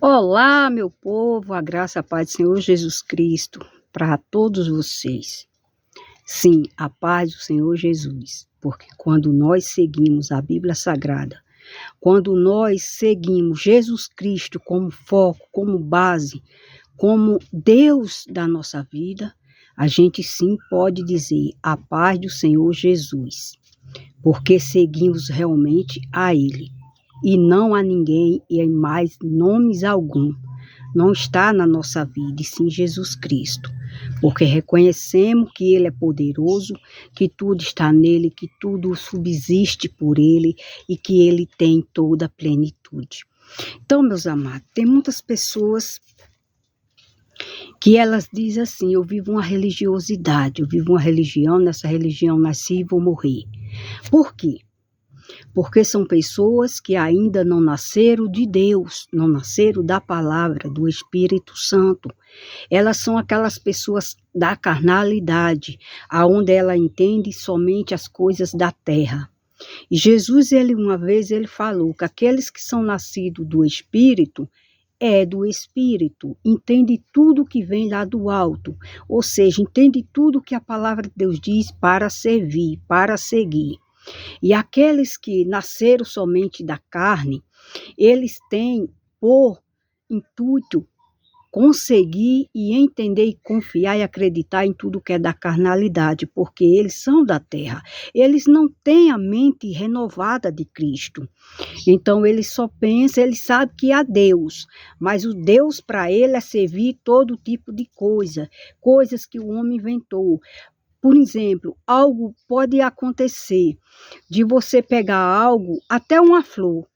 Olá, meu povo, a graça e a paz do Senhor Jesus Cristo para todos vocês. Sim, a paz do Senhor Jesus, porque quando nós seguimos a Bíblia Sagrada, quando nós seguimos Jesus Cristo como foco, como base, como Deus da nossa vida, a gente sim pode dizer a paz do Senhor Jesus, porque seguimos realmente a Ele e não a ninguém e em mais nomes algum. Não está na nossa vida, e sim Jesus Cristo, porque reconhecemos que Ele é poderoso, que tudo está nele, que tudo subsiste por Ele e que Ele tem toda a plenitude. Então, meus amados, tem muitas pessoas que elas dizem assim: eu vivo uma religiosidade, eu vivo uma religião, nessa religião nasci e vou morrer. Por quê? Porque são pessoas que ainda não nasceram de Deus, não nasceram da palavra, do Espírito Santo. Elas são aquelas pessoas da carnalidade, aonde ela entende somente as coisas da terra. E Jesus, uma vez, ele falou que aqueles que são nascidos do Espírito, é do Espírito, entende tudo que vem lá do alto, ou seja, entende tudo que a palavra de Deus diz para servir, para seguir. E aqueles que nasceram somente da carne, eles têm por intuito conseguir e entender e confiar e acreditar em tudo que é da carnalidade, porque eles são da terra. Eles não têm a mente renovada de Cristo. Então eles só pensam, eles sabem que há Deus, mas o Deus para ele é servir todo tipo de coisa, coisas que o homem inventou. Por exemplo, algo pode acontecer de você pegar algo, até uma flor.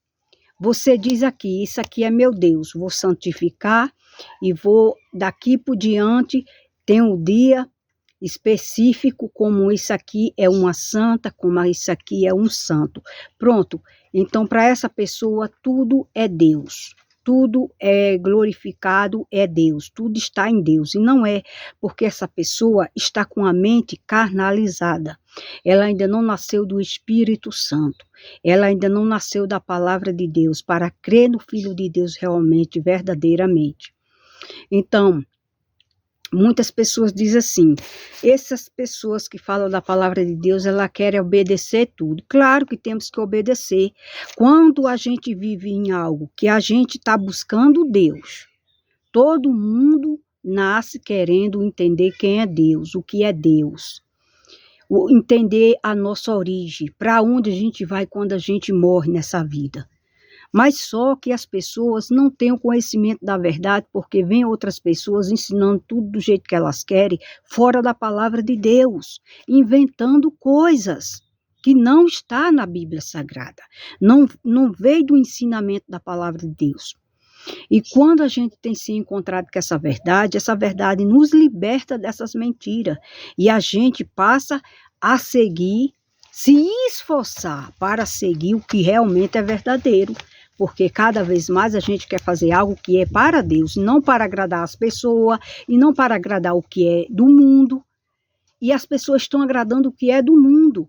Você diz aqui, isso aqui é meu Deus, vou santificar e vou daqui por diante, tem um dia específico, como isso aqui é uma santa, como isso aqui é um santo. Pronto, então para essa pessoa tudo é Deus. Tudo é glorificado, é Deus, tudo está em Deus. E não é porque essa pessoa está com a mente carnalizada. Ela ainda não nasceu do Espírito Santo. Ela ainda não nasceu da palavra de Deus para crer no Filho de Deus realmente, verdadeiramente. Então, muitas pessoas dizem assim, essas pessoas que falam da palavra de Deus, elas querem obedecer tudo. Claro que temos que obedecer. Quando a gente vive em algo que a gente está buscando Deus, todo mundo nasce querendo entender quem é Deus, o que é Deus. Entender a nossa origem, para onde a gente vai quando a gente morre nessa vida. Mas só que as pessoas não têm o conhecimento da verdade, porque vem outras pessoas ensinando tudo do jeito que elas querem, fora da palavra de Deus, inventando coisas que não está na Bíblia Sagrada, não veio do ensinamento da palavra de Deus. E quando a gente tem se encontrado com essa verdade nos liberta dessas mentiras, e a gente passa a seguir, se esforçar para seguir o que realmente é verdadeiro, porque cada vez mais a gente quer fazer algo que é para Deus, não para agradar as pessoas, e não para agradar o que é do mundo, e as pessoas estão agradando o que é do mundo.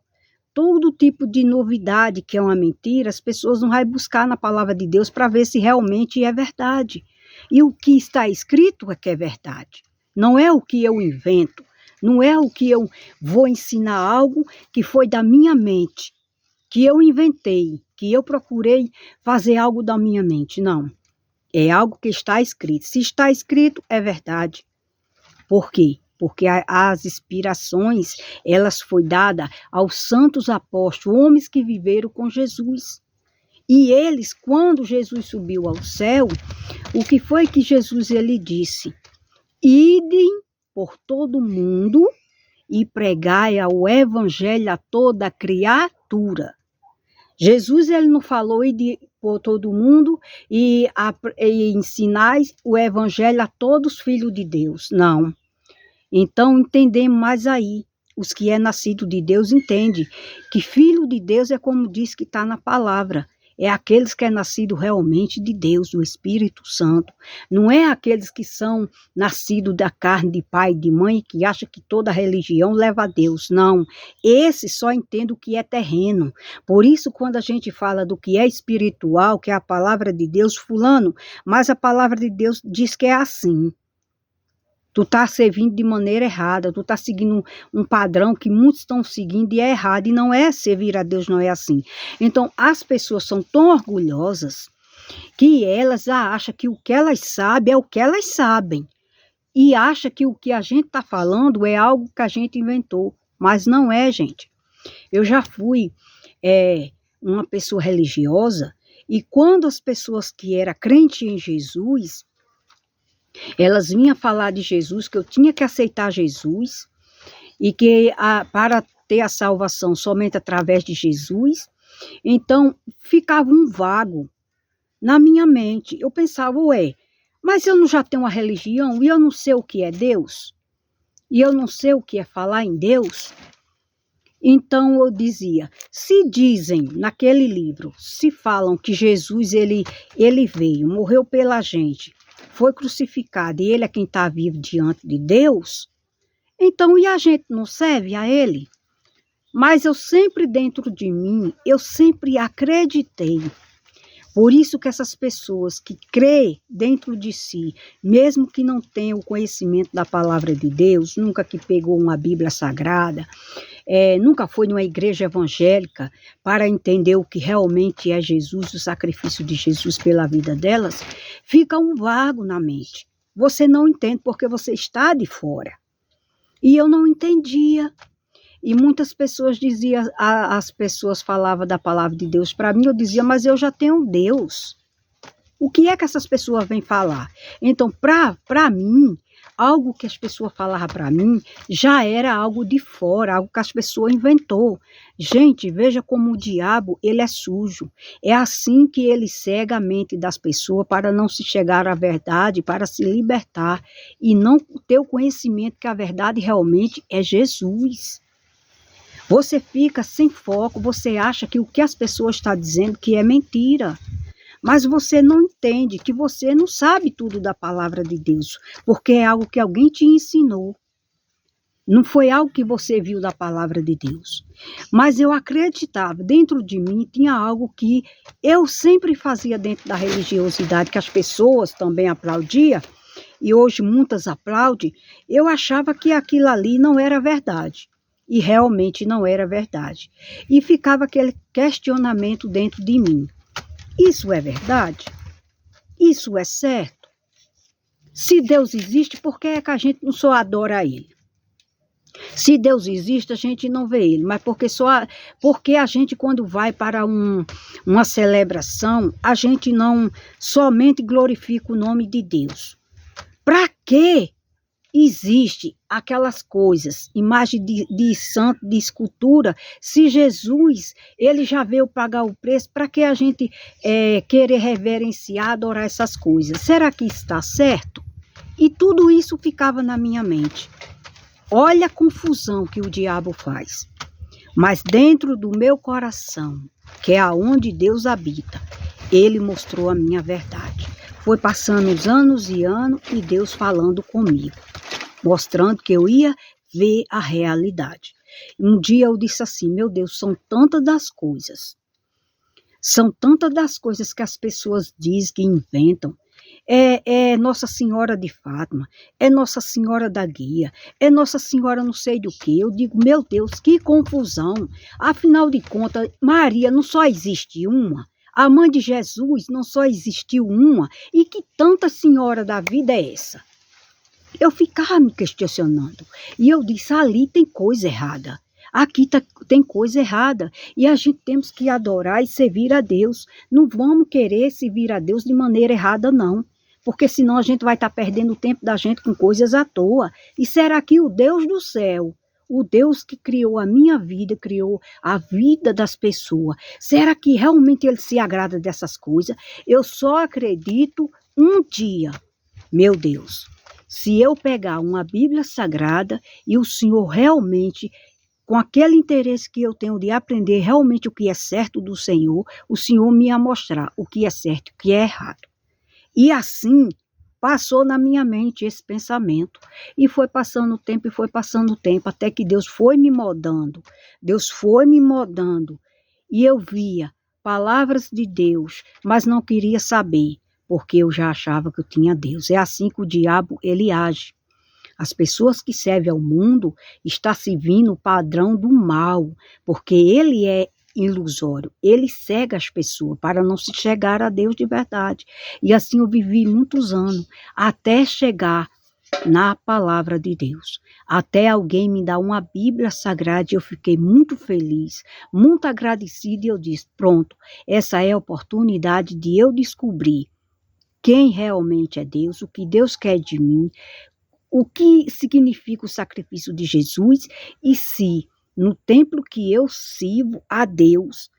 Todo tipo de novidade que é uma mentira, as pessoas não vão buscar na palavra de Deus para ver se realmente é verdade. E o que está escrito é que é verdade. Não é o que eu invento, não é o que eu vou ensinar algo que foi da minha mente, que eu inventei, que eu procurei fazer algo da minha mente. Não, é algo que está escrito. Se está escrito, é verdade. Por quê? Porque as inspirações, elas foram dadas aos santos apóstolos, homens que viveram com Jesus. E eles, quando Jesus subiu ao céu, o que foi que Jesus ele disse? Idem por todo mundo e pregai o evangelho a toda criatura. Jesus ele não falou ir por todo mundo e ensinar o evangelho a todos os filhos de Deus. Não. Então entendemos mais aí. Os que é nascido de Deus entendem que filho de Deus é como diz que está na palavra. é aqueles que é nascido realmente de Deus, do Espírito Santo. Não é aqueles que são nascidos da carne de pai e de mãe, que acham que toda religião leva a Deus. Não, esse só entende o que é terreno. Por isso, quando a gente fala do que é espiritual, que é a palavra de Deus, fulano, mas a palavra de Deus diz que é assim. Tu está servindo de maneira errada, tu está seguindo um padrão que muitos estão seguindo e é errado, e não é servir a Deus, não é assim. Então, as pessoas são tão orgulhosas que elas acham que o que elas sabem é o que elas sabem, e acham que o que a gente está falando é algo que a gente inventou, mas não é, gente. Eu já fui uma pessoa religiosa, e quando as pessoas que eram crentes em Jesus, elas vinham falar de Jesus, que eu tinha que aceitar Jesus e que para ter a salvação somente através de Jesus, então ficava um vago na minha mente. Eu pensava, mas eu não já tenho uma religião e eu não sei o que é Deus? E eu não sei o que é falar em Deus? Então eu dizia, se dizem naquele livro, se falam que Jesus ele veio, morreu pela gente, foi crucificado e ele é quem está vivo diante de Deus, então e a gente não serve a ele? Mas eu sempre dentro de mim, eu sempre acreditei. Por isso que essas pessoas que creem dentro de si, mesmo que não tenham o conhecimento da palavra de Deus, nunca que pegou uma Bíblia Sagrada, nunca foi numa igreja evangélica para entender o que realmente é Jesus, o sacrifício de Jesus pela vida delas, fica um vago na mente. Você não entende porque você está de fora. E eu não entendia. E muitas pessoas diziam, as pessoas falavam da palavra de Deus para mim, eu dizia, mas eu já tenho Deus. O que é que essas pessoas vêm falar? Então, para mim, algo que as pessoas falavam para mim já era algo de fora, algo que as pessoas inventou. Gente, veja como o diabo, ele é sujo. É assim que ele cega a mente das pessoas para não se chegar à verdade, para se libertar e não ter o conhecimento que a verdade realmente é Jesus. Você fica sem foco, você acha que o que as pessoas estão dizendo que é mentira. Mas você não entende, que você não sabe tudo da palavra de Deus, porque é algo que alguém te ensinou. Não foi algo que você viu da palavra de Deus. Mas eu acreditava, dentro de mim tinha algo que eu sempre fazia dentro da religiosidade, que as pessoas também aplaudiam, e hoje muitas aplaudem, eu achava que aquilo ali não era verdade. E realmente não era verdade. E ficava aquele questionamento dentro de mim. Isso é verdade? Isso é certo? Se Deus existe, por que é que a gente não só adora Ele? Se Deus existe, a gente não vê Ele, mas porque a gente, quando vai para uma celebração, a gente não somente glorifica o nome de Deus. Para quê? Existe aquelas coisas, imagem de santo, de escultura, se Jesus, ele já veio pagar o preço, para que a gente querer reverenciar, adorar essas coisas? Será que está certo? E tudo isso ficava na minha mente. Olha a confusão que o diabo faz. Mas dentro do meu coração, que é aonde Deus habita, ele mostrou a minha verdade. Foi passando os anos e anos e Deus falando comigo, mostrando que eu ia ver a realidade. Um dia eu disse assim, meu Deus, são tantas das coisas que as pessoas dizem, que inventam. É Nossa Senhora de Fátima, é Nossa Senhora da Guia, é Nossa Senhora não sei do que. Eu digo, meu Deus, que confusão. Afinal de contas, Maria não só existe uma, a mãe de Jesus não só existiu uma, e que tanta senhora da vida é essa? Eu ficava me questionando, e eu disse, ali tem coisa errada, aqui tem coisa errada, e a gente temos que adorar e servir a Deus, não vamos querer servir a Deus de maneira errada não, porque senão a gente vai estar perdendo o tempo da gente com coisas à toa. E será que o Deus do céu, o Deus que criou a minha vida, criou a vida das pessoas, será que realmente Ele se agrada dessas coisas? Eu só acredito um dia, meu Deus, se eu pegar uma Bíblia Sagrada e o Senhor realmente com aquele interesse que eu tenho de aprender realmente o que é certo do Senhor, o Senhor me ia mostrar o que é certo e o que é errado. E assim passou na minha mente esse pensamento. E foi passando o tempo, até que Deus foi me moldando. Deus foi me moldando. E eu via palavras de Deus, mas não queria saber, porque eu já achava que eu tinha Deus. É assim que o diabo, ele age. As pessoas que servem ao mundo estão servindo o padrão do mal, porque ele é ilusório, ele cega as pessoas para não se chegar a Deus de verdade. E assim eu vivi muitos anos, até chegar na palavra de Deus. Até alguém me dar uma Bíblia Sagrada e eu fiquei muito feliz, muito agradecida e eu disse, pronto, essa é a oportunidade de eu descobrir quem realmente é Deus, o que Deus quer de mim, o que significa o sacrifício de Jesus e se no templo que eu sirvo a Deus,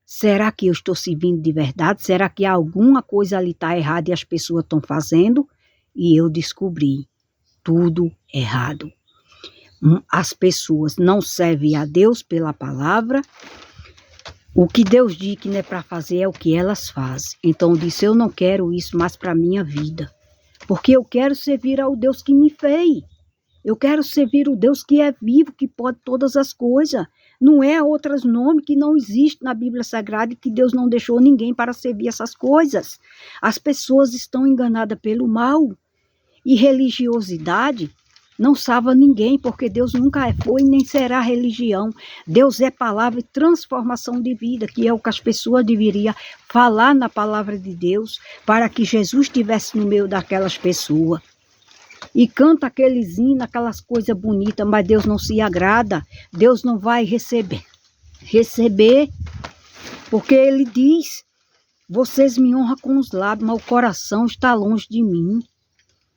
será que eu estou servindo de verdade? Será que alguma coisa ali está errada e as pessoas estão fazendo? E eu descobri tudo errado. As pessoas não servem a Deus pela palavra. O que Deus diz que não é para fazer é o que elas fazem. Então eu disse, eu não quero isso mais para a minha vida. Porque eu quero servir ao Deus que me fez. Eu quero servir o Deus que é vivo, que pode todas as coisas. Não é outros nomes que não existem na Bíblia Sagrada e que Deus não deixou ninguém para servir essas coisas. As pessoas estão enganadas pelo mal. E religiosidade não salva ninguém, porque Deus nunca foi nem será religião. Deus é palavra e transformação de vida, que é o que as pessoas deveriam falar na palavra de Deus, para que Jesus estivesse no meio daquelas pessoas. E canta aqueles hinos, aquelas coisas bonitas, mas Deus não se agrada, Deus não vai receber, porque Ele diz, vocês me honram com os lábios, mas o coração está longe de mim.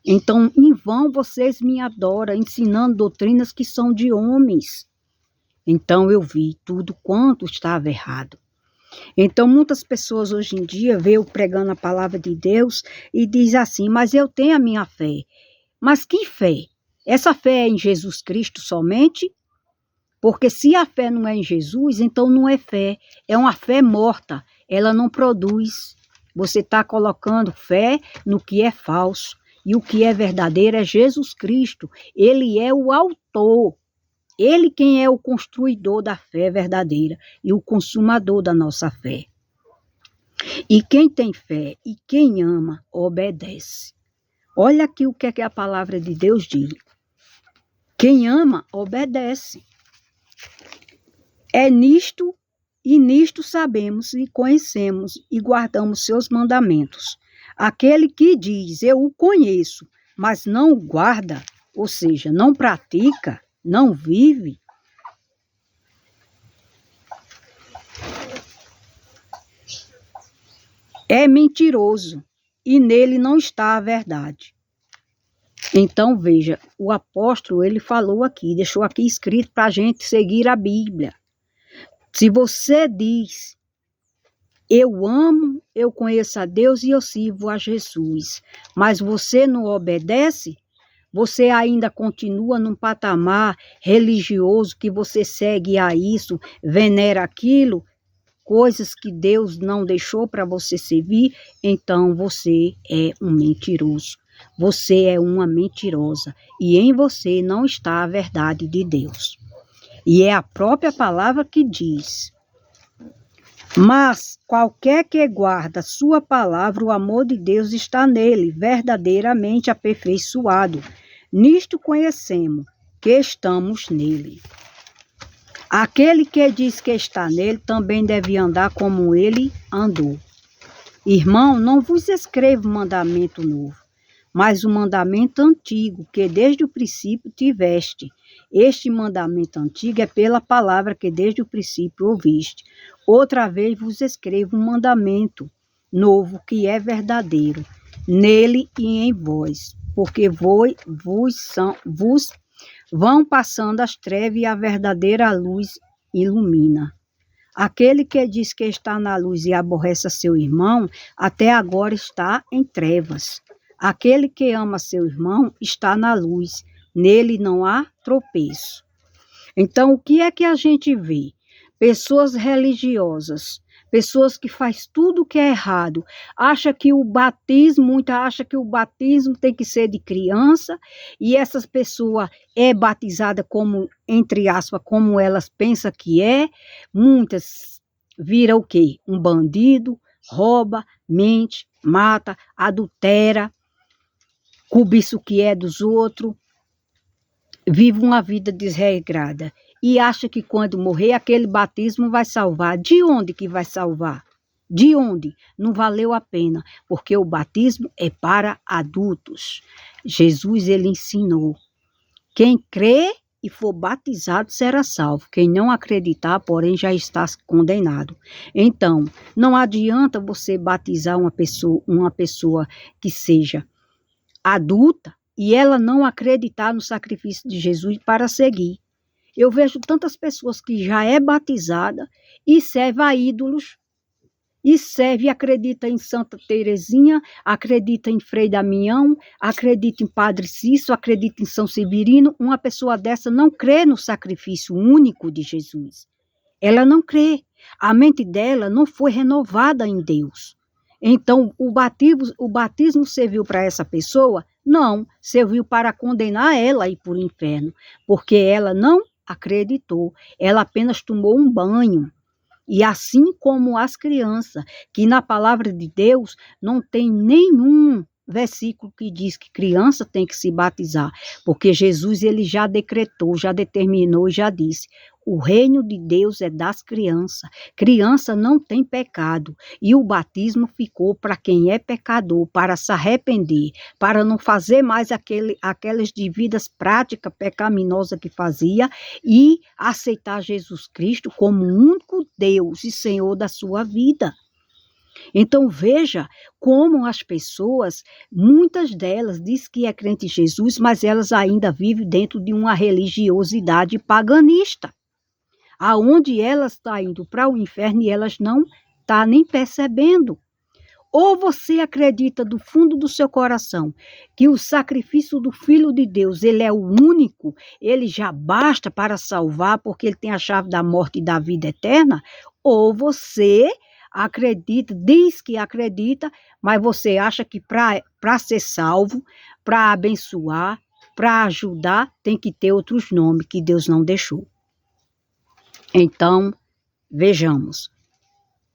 Então, em vão vocês me adoram, ensinando doutrinas que são de homens. Então, eu vi tudo quanto estava errado. Então, muitas pessoas hoje em dia veem pregando a palavra de Deus e diz assim, mas eu tenho a minha fé. Mas que fé? Essa fé é em Jesus Cristo somente? Porque se a fé não é em Jesus, então não é fé. É uma fé morta. Ela não produz. Você está colocando fé no que é falso. E o que é verdadeiro é Jesus Cristo. Ele é o autor. Ele quem é o construidor da fé verdadeira e o consumador da nossa fé. E quem tem fé e quem ama, obedece. Olha aqui o que é que a palavra de Deus diz. Quem ama, obedece. É nisto, e nisto sabemos e conhecemos e guardamos seus mandamentos. Aquele que diz, eu o conheço, mas não o guarda, ou seja, não pratica, não vive, é mentiroso e nele não está a verdade. Então veja, o apóstolo ele falou aqui, deixou aqui escrito para a gente seguir a Bíblia. Se você diz, eu amo, eu conheço a Deus e eu sirvo a Jesus, mas você não obedece, você ainda continua num patamar religioso que você segue a isso, venera aquilo, coisas que Deus não deixou para você servir, então você é um mentiroso. Você é uma mentirosa e em você não está a verdade de Deus. E é a própria palavra que diz, mas qualquer que guarda sua palavra, o amor de Deus está nele, verdadeiramente aperfeiçoado. Nisto conhecemos que estamos nele. Aquele que diz que está nele também deve andar como ele andou. Irmão, não vos escrevo mandamento novo, mas o mandamento antigo, que desde o princípio tiveste. Este mandamento antigo é pela palavra que desde o princípio ouviste. Outra vez vos escrevo um mandamento novo, que é verdadeiro, nele e em vós, porque vos vão passando as trevas e a verdadeira luz ilumina. Aquele que diz que está na luz e aborrece a seu irmão, até agora está em trevas. Aquele que ama seu irmão está na luz, nele não há tropeço. Então, o que é que a gente vê? Pessoas religiosas, pessoas que faz tudo que é errado, muita acha que o batismo tem que ser de criança, e essas pessoas é batizada como, entre aspas, como elas pensam que é, muitas vira o quê? Um bandido, rouba, mente, mata, adultera, cobiça o que é dos outros, vive uma vida desregrada e acha que quando morrer aquele batismo vai salvar. De onde que vai salvar? De onde? Não valeu a pena, porque o batismo é para adultos. Jesus, ele ensinou. Quem crê e for batizado será salvo. Quem não acreditar, porém, já está condenado. Então, não adianta você batizar uma pessoa que seja adulta e ela não acreditar no sacrifício de Jesus para seguir. Eu vejo tantas pessoas que já é batizada e serve a ídolos, e serve e acredita em Santa Teresinha, acredita em Frei Damião, acredita em Padre Cícero, acredita em São Severino. Uma pessoa dessa não crê no sacrifício único de Jesus. Ela não crê. A mente dela não foi renovada em Deus. Então, o batismo serviu para essa pessoa? Não, serviu para condenar ela a ir para o inferno, porque ela não acreditou, ela apenas tomou um banho. E assim como as crianças, que na palavra de Deus não tem nenhum versículo que diz que criança tem que se batizar, porque Jesus ele já decretou, já determinou, já disse: o reino de Deus é das crianças. Criança não tem pecado, e o batismo ficou para quem é pecador, para se arrepender, para não fazer mais aquelas devidas práticas pecaminosas que fazia e aceitar Jesus Cristo como o único Deus e Senhor da sua vida. Então veja como as pessoas, muitas delas dizem que é crente em Jesus, mas elas ainda vivem dentro de uma religiosidade paganista, aonde elas estão indo para o inferno e elas não estão nem percebendo. Ou você acredita do fundo do seu coração que o sacrifício do Filho de Deus, ele é o único, ele já basta para salvar, porque ele tem a chave da morte e da vida eterna, ou você acredita, diz que acredita, mas você acha que para ser salvo, para abençoar, para ajudar, tem que ter outros nomes que Deus não deixou. Então, vejamos,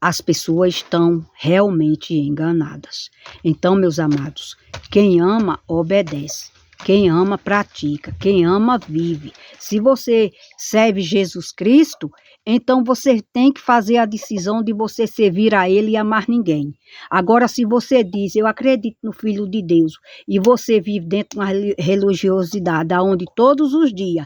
as pessoas estão realmente enganadas. Então, meus amados, quem ama, obedece. Quem ama, pratica. Quem ama, vive. Se você serve Jesus Cristo, então você tem que fazer a decisão de você servir a Ele e amar ninguém. Agora, se você diz, eu acredito no Filho de Deus, e você vive dentro de uma religiosidade, onde todos os dias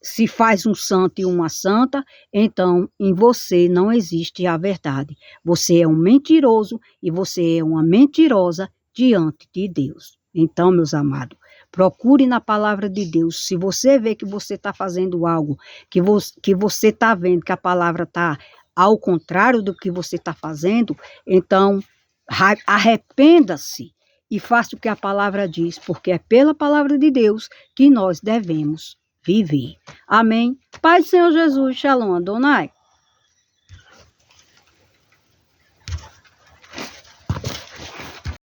se faz um santo e uma santa, então em você não existe a verdade. Você é um mentiroso e você é uma mentirosa diante de Deus. Então, meus amados, procure na palavra de Deus. Se você vê que você está fazendo algo, que você está vendo que a palavra está ao contrário do que você está fazendo, então arrependa-se e faça o que a palavra diz, porque é pela palavra de Deus que nós devemos viver. Amém? Pai do Senhor Jesus, Shalom Adonai.